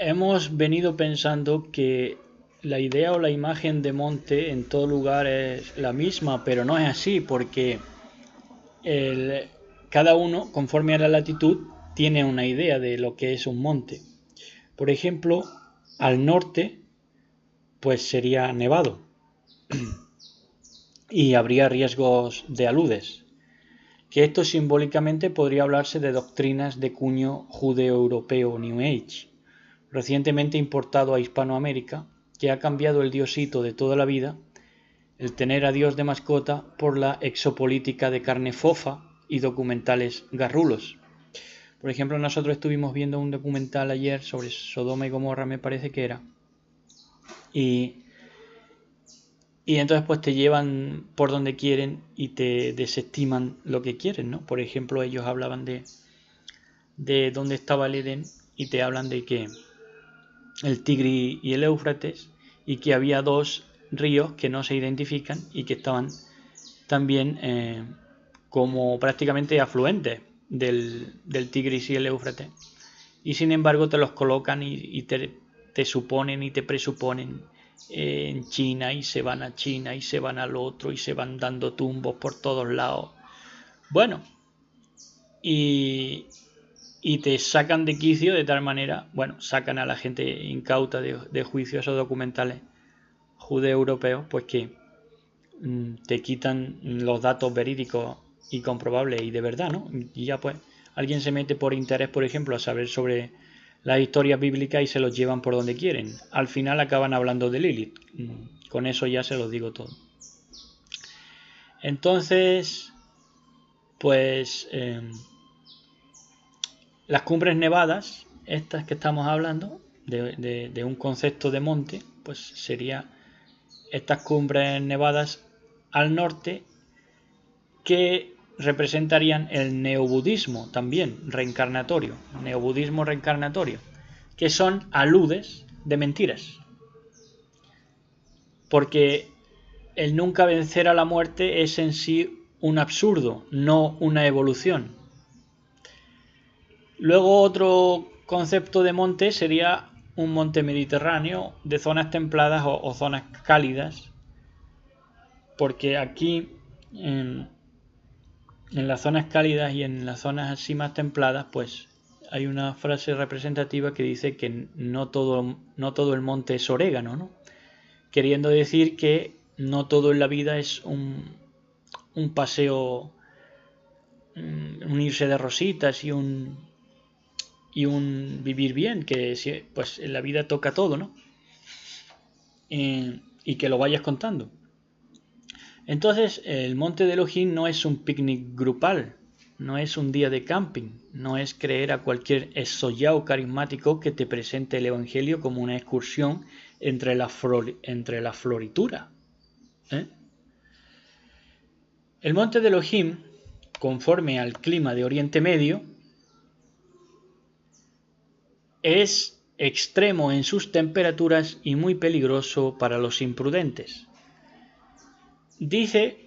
Hemos venido pensando que la idea o la imagen de monte en todo lugar es la misma, pero no es así porque el- cada uno, conforme a la latitud, tiene una idea de lo que es un monte. Por ejemplo, al norte, pues sería nevado y habría riesgos de aludes, que esto simbólicamente podría hablarse de doctrinas de cuño judeo-europeo New Age, recientemente importado a Hispanoamérica, que ha cambiado el diosito de toda la vida, el tener a Dios de mascota, por la exopolítica de carne fofa y documentales garrulos. Por ejemplo, nosotros estuvimos viendo un documental ayer sobre Sodoma y Gomorra, me parece que era, y, y entonces pues te llevan por donde quieren y te desestiman lo que quieren, ¿no? Por ejemplo, ellos hablaban de dónde estaba el Edén y te hablan de que el Tigris y el Éufrates, y que había dos ríos que no se identifican y que estaban también como prácticamente afluentes del Tigris y el Éufrates, y sin embargo te los colocan y te suponen y te presuponen en China, y se van a China y se van al otro y se van dando tumbos por todos lados. Bueno, y, y te sacan de quicio de tal manera, bueno, sacan a la gente incauta de juicio esos documentales judeo-europeos, pues que te quitan los datos verídicos y comprobables y de verdad, ¿no? Y ya pues alguien se mete por interés, por ejemplo, a saber sobre las historias bíblicas y se los llevan por donde quieren. Al final acaban hablando de Lilith. Con eso ya se los digo todo. Entonces, pues las cumbres nevadas, estas que estamos hablando, de un concepto de monte, pues sería estas cumbres nevadas al norte que representarían el neobudismo también reencarnatorio, neobudismo reencarnatorio, que son aludes de mentiras. Porque el nunca vencer a la muerte es en sí un absurdo, no una evolución. Luego otro concepto de monte sería un monte mediterráneo de zonas templadas o zonas cálidas, porque aquí en las zonas cálidas y en las zonas así más templadas, pues hay una frase representativa que dice que no todo el monte es orégano, ¿no? Queriendo decir que no todo en la vida es un paseo, un irse de rositas y un vivir bien, que pues en la vida toca todo, ¿no? Y que lo vayas contando. Entonces, el monte de Elohim no es un picnic grupal, no es un día de camping, no es creer a cualquier esoyao carismático que te presente el Evangelio como una excursión entre la floritura. ¿Eh? El monte de Elohim, conforme al clima de Oriente Medio, es extremo en sus temperaturas y muy peligroso para los imprudentes. Dice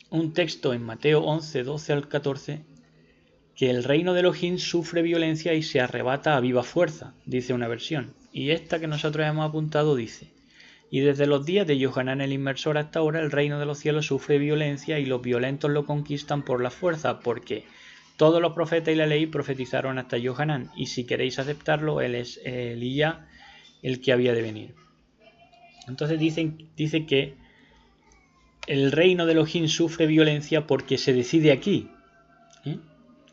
un texto en Mateo 11, 12 al 14, que el reino de Elohim sufre violencia y se arrebata a viva fuerza, dice una versión. Y esta que nosotros hemos apuntado dice: y desde los días de Yohanan el Inmersor hasta ahora el reino de los cielos sufre violencia y los violentos lo conquistan por la fuerza, porque todos los profetas y la ley profetizaron hasta Yohanan, y si queréis aceptarlo, él es Elías, el que había de venir. Entonces dice que el reino de Elohim sufre violencia porque se decide aquí,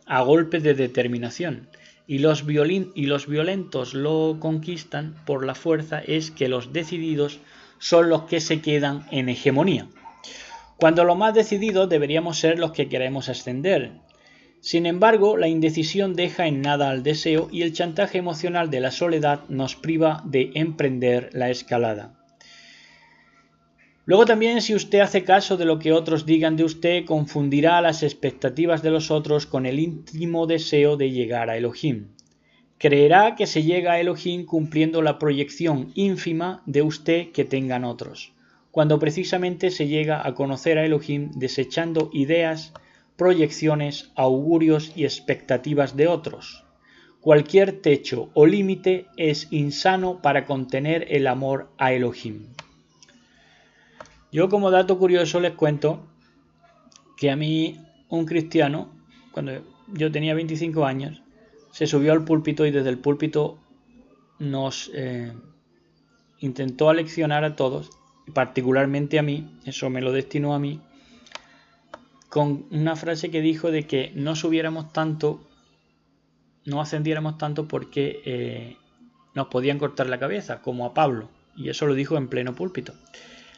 a golpe de determinación, y los violentos lo conquistan por la fuerza. Es que los decididos son los que se quedan en hegemonía, cuando los más decididos deberíamos ser los que queremos ascender. Sin embargo, la indecisión deja en nada al deseo y el chantaje emocional de la soledad nos priva de emprender la escalada. Luego también, si usted hace caso de lo que otros digan de usted, confundirá las expectativas de los otros con el íntimo deseo de llegar a Elohim. Creerá que se llega a Elohim cumpliendo la proyección ínfima de usted que tengan otros, cuando precisamente se llega a conocer a Elohim desechando ideas, proyecciones, augurios y expectativas de otros. Cualquier techo o límite es insano para contener el amor a Elohim. Yo, como dato curioso, les cuento que a mí un cristiano, cuando yo tenía 25 años, se subió al púlpito y desde el púlpito nos intentó aleccionar a todos, particularmente a mí, eso me lo destinó a mí, con una frase que dijo de que no subiéramos tanto, no ascendiéramos tanto porque nos podían cortar la cabeza, como a Pablo, y eso lo dijo en pleno púlpito.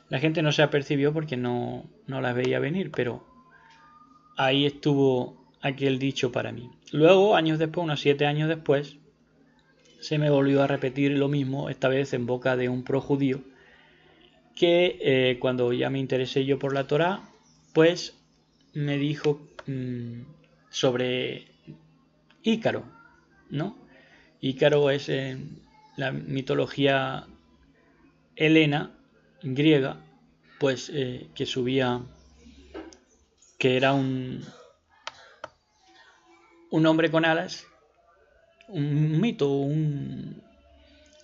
La gente no se apercibió porque no las veía venir, pero ahí estuvo aquel dicho para mí. Luego, años después, unos 7 años después, se me volvió a repetir lo mismo, esta vez en boca de un projudío, que cuando ya me interesé yo por la Torá, pues me dijo sobre Ícaro, ¿no? Ícaro es la mitología helena, griega, pues que subía, que era un hombre con alas, un mito,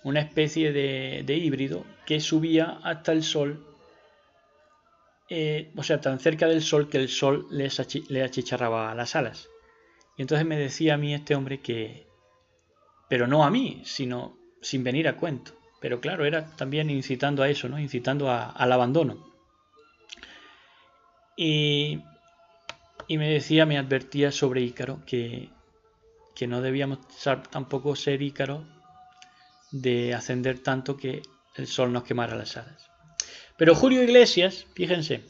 una especie de híbrido que subía hasta el sol, o sea, tan cerca del sol que el sol le achicharraba las alas. Y entonces me decía a mí este hombre que, pero no a mí, sino sin venir a cuento. Pero claro, era también incitando a eso, ¿no? Incitando al abandono. Y me decía, me advertía sobre Ícaro, que no debíamos tampoco ser Ícaro de ascender tanto que el sol nos quemara las alas. Pero Julio Iglesias, fíjense,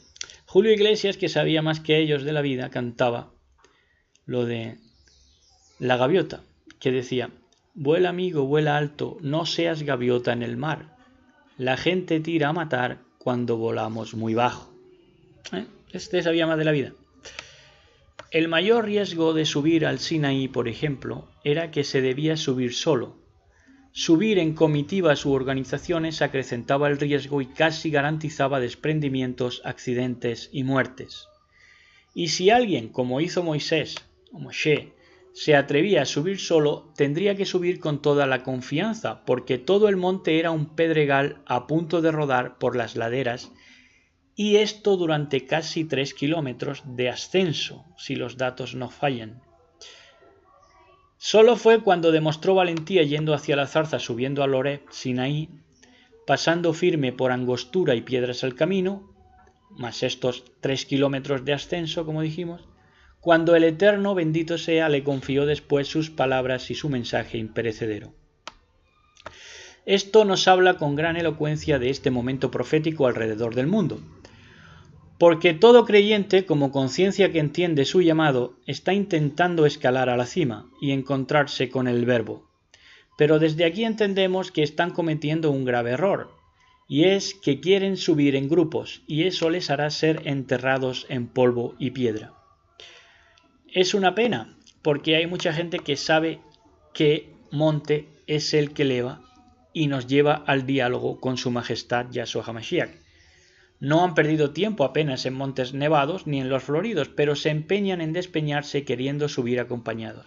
Julio Iglesias, que sabía más que ellos de la vida, cantaba lo de la gaviota, que decía: vuela amigo, vuela alto, no seas gaviota en el mar. La gente tira a matar cuando volamos muy bajo. Este sabía más de la vida. El mayor riesgo de subir al Sinaí, por ejemplo, era que se debía subir solo. Subir en comitivas u organizaciones acrecentaba el riesgo y casi garantizaba desprendimientos, accidentes y muertes. Y si alguien, como hizo Moisés o Moshe, se atrevía a subir solo, tendría que subir con toda la confianza, porque todo el monte era un pedregal a punto de rodar por las laderas, y esto durante casi 3 kilómetros de ascenso, si los datos no fallan. Solo fue cuando demostró valentía yendo hacia la zarza, subiendo al Horeb, Sinaí, pasando firme por angostura y piedras al camino, más estos 3 kilómetros de ascenso, como dijimos, cuando el Eterno, bendito sea, le confió después sus palabras y su mensaje imperecedero. Esto nos habla con gran elocuencia de este momento profético alrededor del mundo, porque todo creyente, como conciencia que entiende su llamado, está intentando escalar a la cima y encontrarse con el Verbo. Pero desde aquí entendemos que están cometiendo un grave error, y es que quieren subir en grupos, y eso les hará ser enterrados en polvo y piedra. Es una pena, porque hay mucha gente que sabe que monte es el que eleva y nos lleva al diálogo con su majestad Yahshua HaMashiach. No han perdido tiempo apenas en montes nevados ni en los floridos, pero se empeñan en despeñarse queriendo subir acompañados.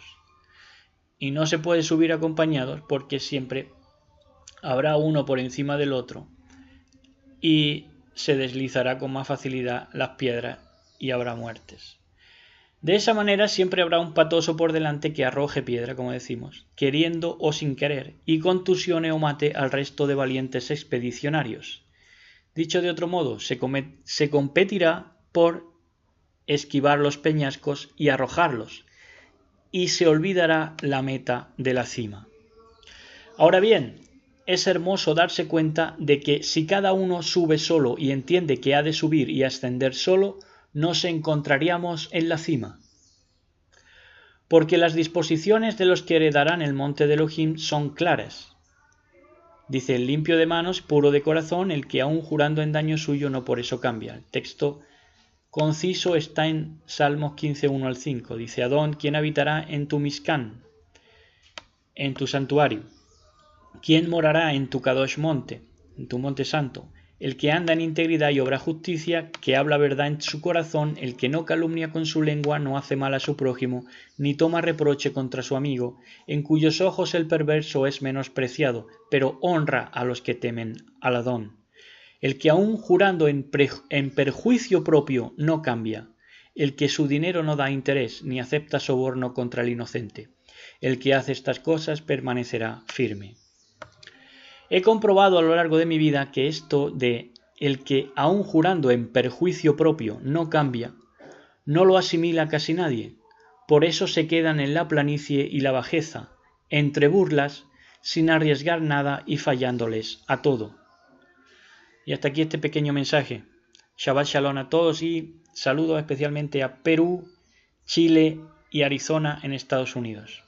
Y no se puede subir acompañados porque siempre habrá uno por encima del otro y se deslizará con más facilidad las piedras y habrá muertes. De esa manera siempre habrá un patoso por delante que arroje piedra, como decimos, queriendo o sin querer, y contusione o mate al resto de valientes expedicionarios. Dicho de otro modo, se competirá por esquivar los peñascos y arrojarlos, y se olvidará la meta de la cima. Ahora bien, es hermoso darse cuenta de que si cada uno sube solo y entiende que ha de subir y ascender solo, nos encontraríamos en la cima. Porque las disposiciones de los que heredarán el monte de Elohim son claras. Dice: el limpio de manos, puro de corazón, el que aun jurando en daño suyo no por eso cambia. El texto conciso está en Salmos 15, 1 al 5. Dice: Adón, ¿quién habitará en tu Mishkan, en tu santuario? ¿Quién morará en tu Kadosh monte, en tu monte santo? el que anda en integridad y obra justicia, que habla verdad en su corazón, el que no calumnia con su lengua, no hace mal a su prójimo, ni toma reproche contra su amigo, en cuyos ojos el perverso es menospreciado, pero honra a los que temen al Adón. El que aun jurando en perjuicio propio no cambia, el que su dinero no da interés, ni acepta soborno contra el inocente. El que hace estas cosas permanecerá firme. He comprobado a lo largo de mi vida que esto de el que aun jurando en perjuicio propio no cambia, no lo asimila casi nadie. Por eso se quedan en la planicie y la bajeza, entre burlas, sin arriesgar nada y fallándoles a todo. Y hasta aquí este pequeño mensaje. Shabbat Shalom a todos y saludos especialmente a Perú, Chile y Arizona en Estados Unidos.